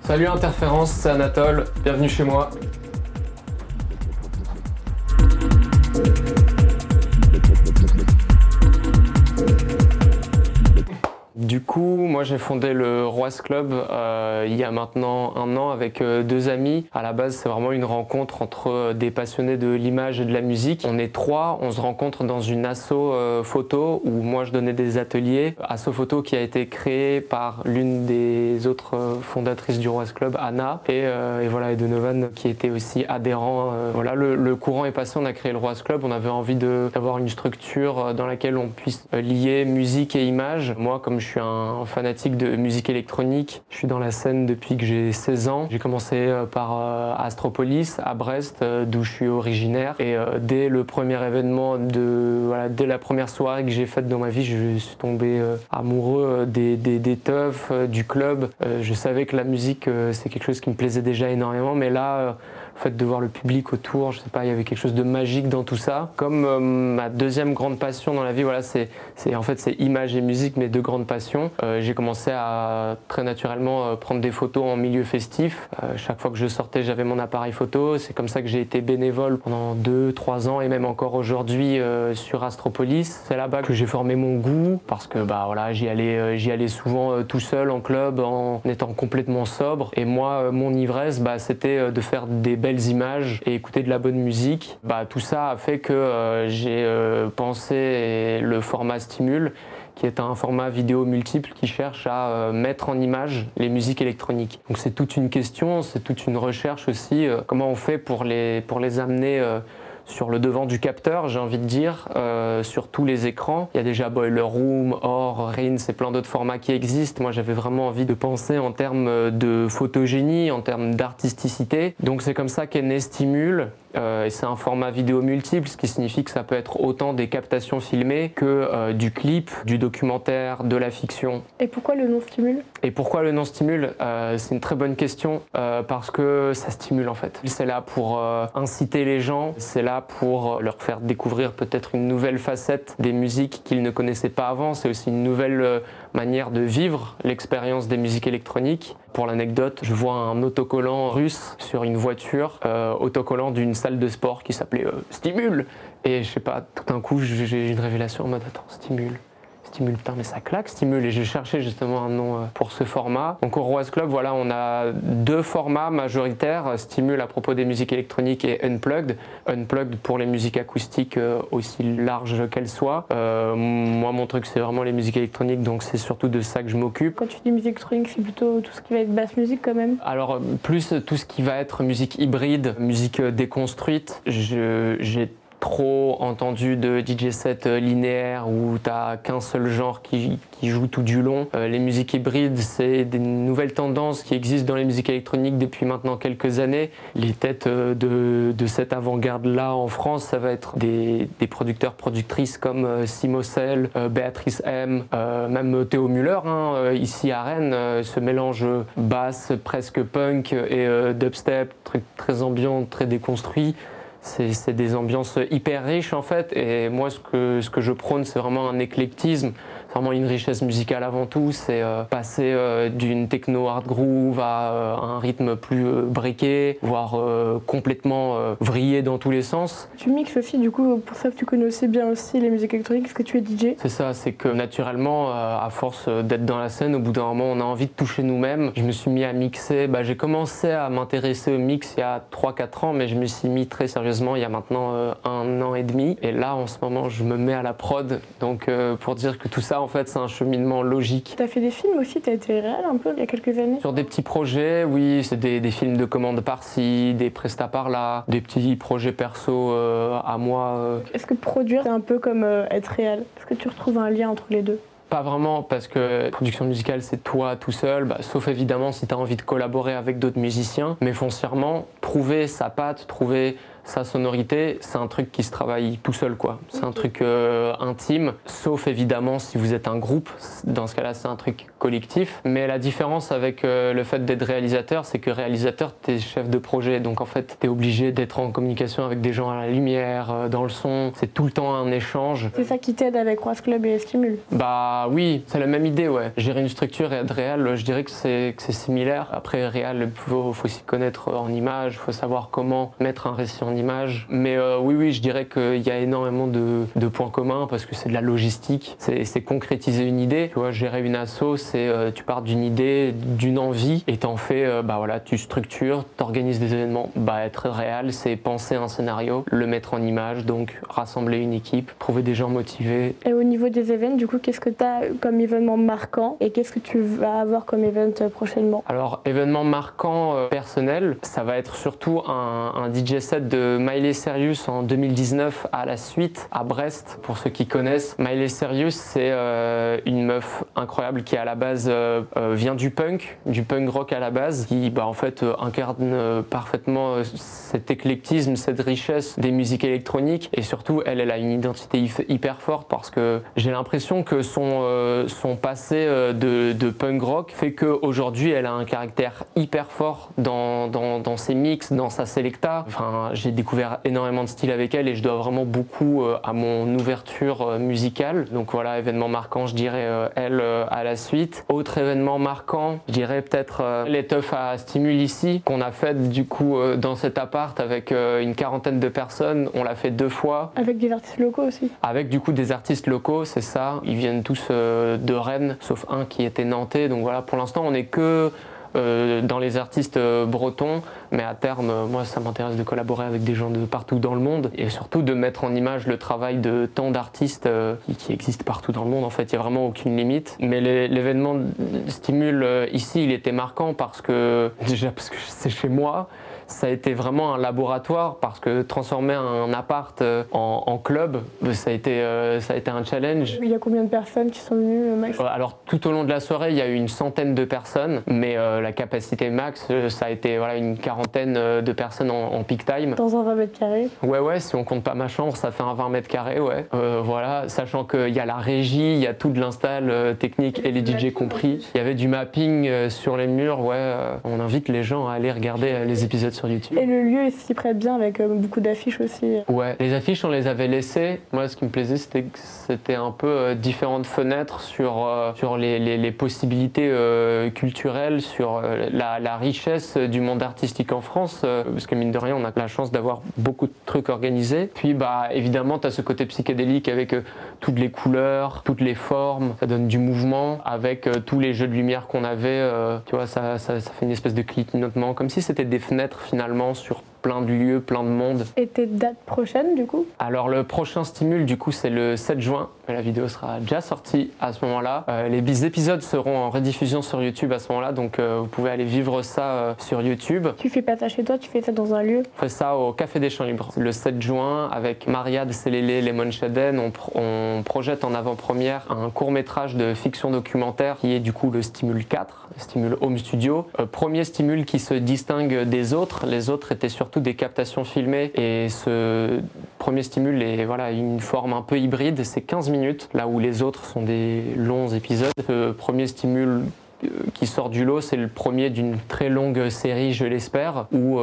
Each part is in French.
Salut Interférence, c'est Anatole, bienvenue chez moi. Du coup, moi j'ai fondé le Roise Club il y a maintenant 1 an avec 2 amis. À la base, c'est vraiment une rencontre entre des passionnés de l'image et de la musique. On est 3, on se rencontre dans une asso photo où moi je donnais des ateliers. Asso photo qui a été créée par l'une des autres fondatrices du Roise Club, Anna, et voilà, et Donovan qui était aussi adhérent. Voilà, le courant est passé, on a créé le Roise Club. On avait envie d'avoir une structure dans laquelle on puisse lier musique et image. Moi, comme je suis un fanatique de musique électronique, je suis dans la scène depuis que j'ai 16 ans. J'ai commencé par Astropolis à Brest, d'où je suis originaire. Et dès le premier événement, dès la première soirée que j'ai faite dans ma vie, je suis tombé amoureux des teufs, du club. Je savais que la musique, c'est quelque chose qui me plaisait déjà énormément, mais là, le fait de voir le public autour, je sais pas, il y avait quelque chose de magique dans tout ça. Comme ma deuxième grande passion dans la vie, voilà, c'est image et musique, mes 2 grandes passions. J'ai commencé à très naturellement prendre des photos en milieu festif. Chaque fois que je sortais, j'avais mon appareil photo. C'est comme ça que j'ai été bénévole pendant 2-3 ans et même encore aujourd'hui sur Astropolis. C'est là-bas que j'ai formé mon goût parce que voilà, j'y allais souvent tout seul en club en étant complètement sobre. Et moi, mon ivresse, c'était de faire des belles images et écouter de la bonne musique. Tout ça a fait que j'ai pensé le format Stimul, qui est un format vidéo multiple qui cherche à mettre en image les musiques électroniques. Donc c'est toute une question, c'est toute une recherche aussi. Comment on fait pour les amener sur le devant du capteur, j'ai envie de dire, sur tous les écrans. Il y a déjà Boiler Room, Or, Rin, c'est plein d'autres formats qui existent. Moi, j'avais vraiment envie de penser en termes de photogénie, en termes d'artisticité. Donc c'est comme ça qu'est né Stimul. Et c'est un format vidéo multiple, ce qui signifie que ça peut être autant des captations filmées que du clip, du documentaire, de la fiction. Et pourquoi le nom Stimul ? Et pourquoi le nom Stimul ? C'est une très bonne question, parce que ça stimule en fait. C'est là pour inciter les gens, c'est là pour leur faire découvrir peut-être une nouvelle facette des musiques qu'ils ne connaissaient pas avant. C'est aussi une nouvelle manière de vivre l'expérience des musiques électroniques. Pour l'anecdote, je vois un autocollant russe sur une voiture, autocollant d'une salle de sport qui s'appelait Stimul. Et je sais pas, tout d'un coup, j'ai une révélation en mode attends, Stimul, putain, mais ça claque, Stimul. Et j'ai cherché justement un nom pour ce format. Donc au Roise Club, voilà, on a 2 formats majoritaires, Stimul à propos des musiques électroniques et Unplugged. Unplugged pour les musiques acoustiques aussi larges qu'elles soient. Moi, mon truc, c'est vraiment les musiques électroniques, donc c'est surtout de ça que je m'occupe. Quand tu dis musique électronique, c'est plutôt tout ce qui va être basse musique quand même ? Alors, plus tout ce qui va être musique hybride, musique déconstruite. J'ai trop entendu de DJ sets linéaires où t'as qu'un seul genre qui joue tout du long. Les musiques hybrides, c'est des nouvelles tendances qui existent dans les musiques électroniques depuis maintenant quelques années. Les têtes de cette avant-garde-là en France, ça va être des producteurs, productrices comme Simocel, Béatrice M, même Théo Muller, ici à Rennes. Ce mélange basse, presque punk et dubstep, très ambiant, très déconstruit. C'est des ambiances hyper riches en fait, et moi ce que je prône, c'est vraiment un éclectisme, c'est vraiment une richesse musicale avant tout. C'est passer d'une techno hard groove à un rythme plus briqué, voire complètement vrillé dans tous les sens. Tu mixes aussi, du coup, pour ça que tu connais aussi bien aussi les musiques électroniques, est-ce que tu es DJ ? C'est ça, c'est que naturellement, à force d'être dans la scène, au bout d'un moment, on a envie de toucher nous-mêmes. Je me suis mis à mixer, j'ai commencé à m'intéresser au mix il y a 3-4 ans, mais je me suis mis très sérieusement il y a maintenant 1 an et demi. Et là, en ce moment, je me mets à la prod. Donc, pour dire que tout ça, en fait, c'est un cheminement logique. T'as fait des films aussi, t'as été réel un peu il y a quelques années ? Sur des petits projets, oui, c'est des films de commande par-ci, des prestats par-là, des petits projets perso à moi. Est-ce que produire, c'est un peu comme être réel ? Est-ce que tu retrouves un lien entre les deux ? Pas vraiment, parce que la production musicale, c'est toi tout seul, sauf évidemment si tu as envie de collaborer avec d'autres musiciens. Mais foncièrement, trouver sa patte, trouver sa sonorité, c'est un truc qui se travaille tout seul, quoi. C'est un truc intime, sauf évidemment si vous êtes un groupe. Dans ce cas-là, c'est un truc collectif. collectif. Mais la différence avec le fait d'être réalisateur, c'est que réalisateur, t'es chef de projet. Donc en fait, t'es obligé d'être en communication avec des gens à la lumière, dans le son. C'est tout le temps un échange. C'est ça qui t'aide avec Rose Club et Stimule? Bah oui, c'est la même idée, ouais. Gérer une structure et être réal, je dirais que c'est similaire. Après, réal, il faut s'y connaître en images, il faut savoir comment mettre un récit en image. Mais oui, je dirais qu'il y a énormément de points communs parce que c'est de la logistique, c'est concrétiser une idée. Tu vois, gérer une asso, c'est tu pars d'une idée, d'une envie et t'en fais, bah voilà, tu structures, t'organises des événements. Bah être réal, c'est penser un scénario, le mettre en image, donc rassembler une équipe, trouver des gens motivés. Et au niveau des événements, du coup, qu'est-ce que tu as comme événement marquant et qu'est-ce que tu vas avoir comme événement prochainement? Alors, événement marquant personnel, ça va être surtout un DJ set de Miley Cyrus en 2019 à la suite à Brest. Pour ceux qui connaissent, Miley Cyrus, c'est une meuf incroyable qui à la base vient du punk rock à la base, qui en fait incarne parfaitement cet éclectisme, cette richesse des musiques électroniques et surtout elle a une identité hyper forte parce que j'ai l'impression que son passé de punk rock fait qu'aujourd'hui elle a un caractère hyper fort dans ses mix, dans sa selecta. Enfin, j'ai découvert énormément de styles avec elle et je dois vraiment beaucoup à mon ouverture musicale. Donc voilà, événement marquant, je dirais elle à la suite. Autre événement marquant, je dirais peut-être les teufs à Stimule ici, qu'on a fait du coup dans cet appart avec une quarantaine de personnes. On l'a fait 2 fois. Avec des artistes locaux aussi? Avec du coup des artistes locaux, c'est ça. Ils viennent tous de Rennes, sauf un qui était nantais. Donc voilà, pour l'instant on n'est que dans les artistes bretons, mais à terme, moi ça m'intéresse de collaborer avec des gens de partout dans le monde et surtout de mettre en image le travail de tant d'artistes qui existent partout dans le monde. En fait, il n'y a vraiment aucune limite. Mais l'événement Stimule ici, il était marquant parce que c'est chez moi. Ça a été vraiment un laboratoire parce que transformer un appart en club, ça a été un challenge. Il y a combien de personnes qui sont venues max? Alors tout au long de la soirée, il y a eu une centaine de personnes, mais la capacité max, ça a été une quarantaine de personnes en peak time. Dans un 20 mètres carrés? Ouais, si on compte pas ma chambre, ça fait un 20 mètres carrés, ouais. Voilà, sachant qu'il y a la régie, il y a tout de l'install technique et les DJ compris. Il y avait du mapping sur les murs, ouais. On invite les gens à aller regarder les épisodes sur YouTube. Et le lieu il s'y prête bien avec beaucoup d'affiches aussi. Ouais, les affiches on les avait laissées. Moi ce qui me plaisait c'était que c'était un peu différentes fenêtres sur les possibilités culturelles, sur la richesse du monde artistique en France. Parce que mine de rien on a la chance d'avoir beaucoup de trucs organisés. Puis évidemment tu as ce côté psychédélique avec toutes les couleurs, toutes les formes. Ça donne du mouvement avec tous les jeux de lumière qu'on avait. Tu vois, ça fait une espèce de clignotement comme si c'était des fenêtres finalement sur plein de lieux, plein de monde. Et tes dates prochaines du coup? Alors le prochain Stimule du coup c'est le 7 juin, mais la vidéo sera déjà sortie à ce moment-là. Les épisodes seront en rediffusion sur YouTube à ce moment-là, donc vous pouvez aller vivre ça sur YouTube. Tu fais pas ça chez toi, tu fais ça dans un lieu? On fait ça au Café des Champs Libres. Le 7 juin avec Mariade Selele, Lemon Shaden, on projette en avant-première un court-métrage de fiction documentaire qui est du coup le Stimule 4, Stimule Home Studio. Premier Stimule qui se distingue des autres. Les autres étaient surtout des captations filmées et ce premier Stimule est une forme un peu hybride, c'est 15 minutes, là où les autres sont des longs épisodes. Ce premier Stimule qui sort du lot, c'est le premier d'une très longue série, je l'espère, où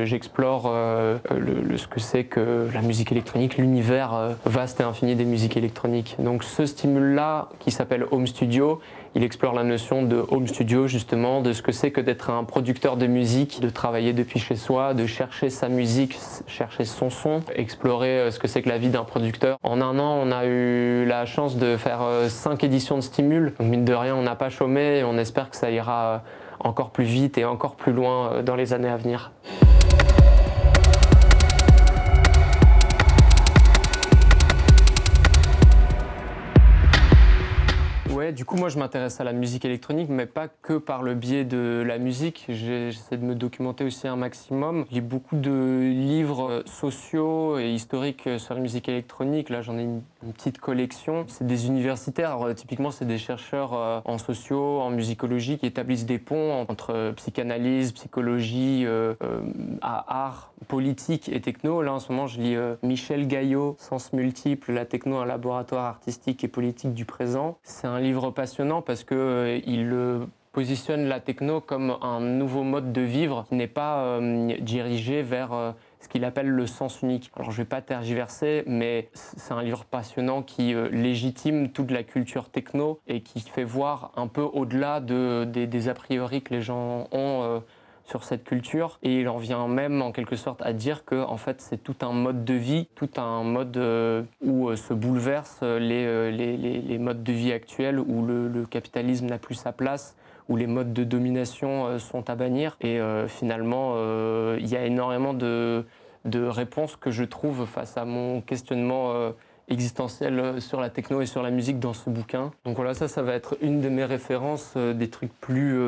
j'explore ce que c'est que la musique électronique, l'univers vaste et infini des musiques électroniques. Donc ce Stimule-là, qui s'appelle Home Studio, il explore la notion de home studio justement, de ce que c'est que d'être un producteur de musique, de travailler depuis chez soi, de chercher sa musique, chercher son son, explorer ce que c'est que la vie d'un producteur. En un an, on a eu la chance de faire 5 éditions de Stimule. Donc mine de rien, on n'a pas chômé et on espère que ça ira encore plus vite et encore plus loin dans les années à venir. Ouais, du coup, moi, je m'intéresse à la musique électronique, mais pas que par le biais de la musique. J'essaie de me documenter aussi un maximum. Je lis beaucoup de livres sociaux et historiques sur la musique électronique. Là, j'en ai une une petite collection. C'est des universitaires, typiquement c'est des chercheurs en sociaux, en musicologie qui établissent des ponts entre psychanalyse, psychologie, art, politique et techno. Là en ce moment je lis Michel Gaillot, Sens multiples, la techno, un laboratoire artistique et politique du présent. C'est un livre passionnant parce que il positionne la techno comme un nouveau mode de vivre qui n'est pas dirigé vers ce qu'il appelle le sens unique. Alors je ne vais pas tergiverser, mais c'est un livre passionnant qui légitime toute la culture techno et qui fait voir un peu au-delà des a priori que les gens ont sur cette culture. Et il en vient même en quelque sorte à dire que en fait, c'est tout un mode de vie, tout un mode où se bouleversent les modes de vie actuels, où le capitalisme n'a plus sa place, où les modes de domination sont à bannir. Et finalement, il y a énormément de réponses que je trouve face à mon questionnement existentiel sur la techno et sur la musique dans ce bouquin. Donc voilà, ça va être une de mes références, des trucs plus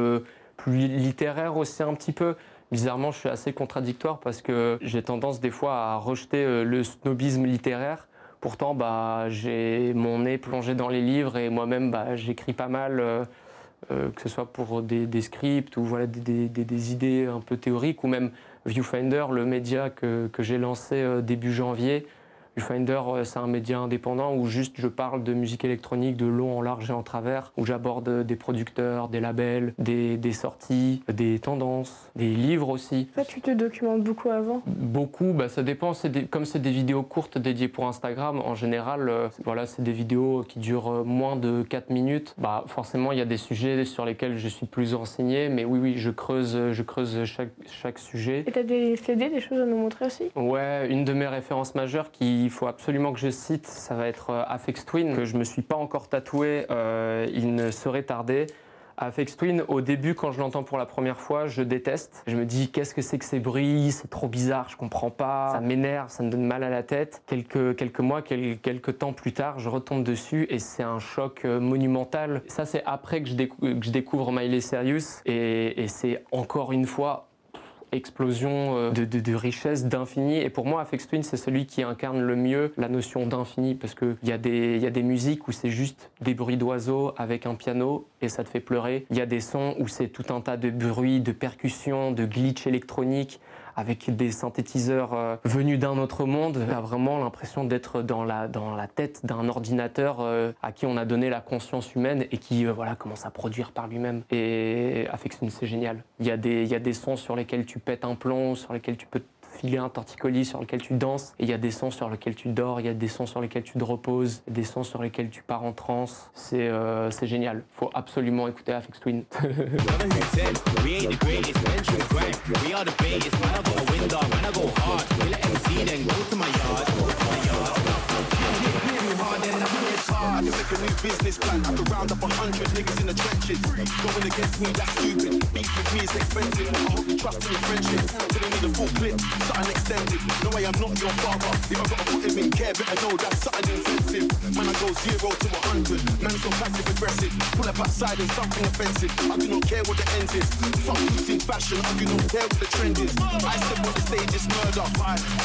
littéraires aussi un petit peu. Bizarrement, je suis assez contradictoire parce que j'ai tendance des fois à rejeter le snobisme littéraire. Pourtant, j'ai mon nez plongé dans les livres et moi-même, j'écris pas mal. Que ce soit pour des scripts ou voilà, des idées un peu théoriques, ou même Viewfinder, le média que j'ai lancé début janvier. Viewfinder, c'est un média indépendant où juste je parle de musique électronique de long en large et en travers, où j'aborde des producteurs, des labels, des sorties, des tendances, des livres aussi. Toi, tu te documentes beaucoup avant? Beaucoup, ça dépend. Comme c'est des vidéos courtes dédiées pour Instagram, en général, voilà, c'est des vidéos qui durent moins de 4 minutes. Forcément, il y a des sujets sur lesquels je suis plus renseigné, mais oui, je creuse chaque sujet. Et t'as des CD, des choses à nous montrer aussi? Ouais, une de mes références majeures qu'il faut absolument que je cite, ça va être Aphex Twin, que je me suis pas encore tatoué, il ne saurait tarder. Aphex Twin, au début, quand je l'entends pour la première fois, je déteste. Je me dis, qu'est-ce que c'est que ces bruits? C'est trop bizarre, je comprends pas. Ça m'énerve, ça me donne mal à la tête. Quelques mois, quelques temps plus tard, je retombe dessus et c'est un choc monumental. Ça, c'est après que je découvre Miley Cyrus et c'est encore une fois explosion de richesse, d'infini. Et pour moi, Aphex Twin, c'est celui qui incarne le mieux la notion d'infini, parce qu'il y a des musiques où c'est juste des bruits d'oiseaux avec un piano et ça te fait pleurer. Il y a des sons où c'est tout un tas de bruits, de percussions, de glitch électroniques avec des synthétiseurs venus d'un autre monde. On a vraiment l'impression d'être dans la tête d'un ordinateur à qui on a donné la conscience humaine et qui commence à produire par lui-même. Et Aphex Twin, c'est génial. Il y a des sons sur lesquels tu pètes un plomb, sur lesquels tu peux te filer un torticolis, sur lesquels tu danses. Et il y a des sons sur lesquels tu dors, il y a des sons sur lesquels tu te reposes, des sons sur lesquels tu pars en transe. C'est génial. Faut absolument écouter Aphex Twin. I can make a new business plan. I can round up 100 niggas in the trenches. Going against me, that's stupid. Beef with me is expensive. I hope you trust in your friendship. Didn't need a full clip, something extended. No way, I'm not your father. If I gotta put him in care, better know that's something intensive. Man, I go 0 to 100. Man, so passive aggressive. Pull up outside in something offensive. I do not care what the end is. Fuck who's in fashion. I do not care what the trend is. I step on the stage, it's murder.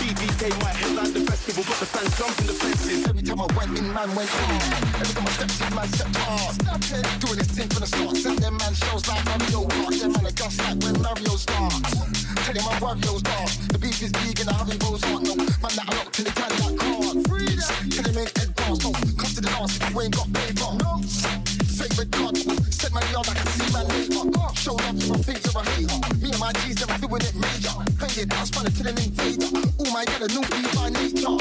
BBK, my headline, the festival. Got the fans jumping the fences. Every time I went in, man went in. Every time I stepped in, man stepped hard. Doing this thing from the start. Sent them man shows like Mario Kart. Them man are just like when Mario starts. Tell him my Mario's dark. The beef is big and the Haribo's hot. No, man that I lock till the can that card. Tell him ain't head pass. No, come to the dance if you ain't got paper. No, favorite card. Set my yard like a C-man later. Show love if I think you're a hater. Me and my G's, them doing it major. Faded, I spun it to the invader. All my yellow new be by nature.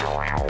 Wow.